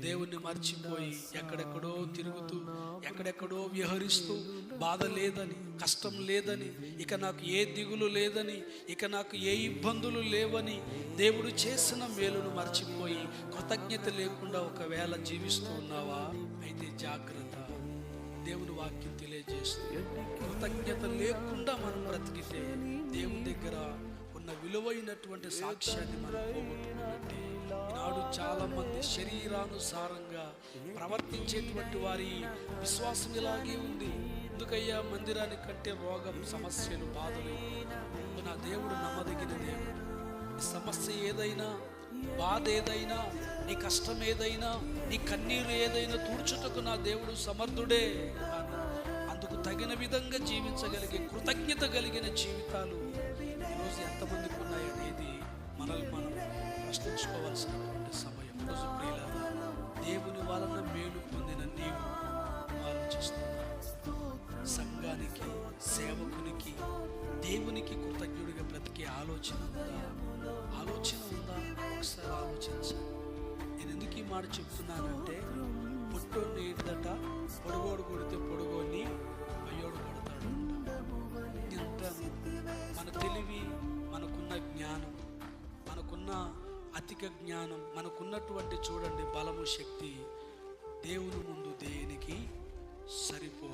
దేవుణ్ణి మర్చిపోయి ఎక్కడెక్కడో తిరుగుతూ ఎక్కడెక్కడో విహరిస్తూ బాధ లేదని, కష్టం లేదని, ఇక నాకు ఏ దిగులు లేదని, ఇక నాకు ఏ ఇబ్బందులు లేవని దేవుడు చేసిన మేలును మర్చిపోయి కృతజ్ఞత లేకుండా ఒకవేళ జీవిస్తూ ఉన్నావా? అయితే జాగ్రత్త. దేవుని వాక్యం తెలియజేస్తుంది, కృతజ్ఞత లేకుండా మనం బ్రతికితే దేవుని దగ్గర ఉన్న విలువైనటువంటి సాక్ష్యాన్ని మనం పోగొట్టుకున్నట్టే. ఈనాడు చాలా మంది శరీరానుసారంగా ప్రవర్తించేటువంటి వారి విశ్వాసం ఇలాగే ఉంది. ఎందుకయ్యా మందిరానికి కంటే రోగం, సమస్యలు, బాధలు? నా దేవుడు నమ్మదగిన దేవుడు. నీ సమస్య ఏదైనా, బాధ ఏదైనా, నీ కష్టం ఏదైనా, నీ కన్నీరు ఏదైనా తూర్చుటకు నా దేవుడు సమర్థుడే. అందుకు తగిన విధంగా జీవించగలిగే కృతజ్ఞత కలిగిన జీవితాలు ఈరోజు ఎంతమందికి ఉన్నాయనేది మనల్ని మనం ప్రశ్నించుకోవాల్సినటువంటి సమయం. రోజు ప్రియులారా, దేవుని వలన మేలు పొందిన నీవు ఆలోచిస్తున్నావు. సంఘానికి, సేవకునికి, దేవునికి కృతజ్ఞుడిగా బ్రతికే ఆలోచన ఉందా? ఒకసారి ఆలోచించాలి. నేను ఎందుకు ఈ మాట చెప్తున్నానంటే, పొట్టోడిని ఏంటంట, పొడుగోడు కొడితే పొడుగోని అయ్యోడు కొడతాడు. ఇంత మన తెలివి, మనకున్న జ్ఞానం, మనకున్న అధిక జ్ఞానం, మనకున్నటువంటి చూడండి బలము, శక్తి దేవుని ముందు దేనికి సరిపో.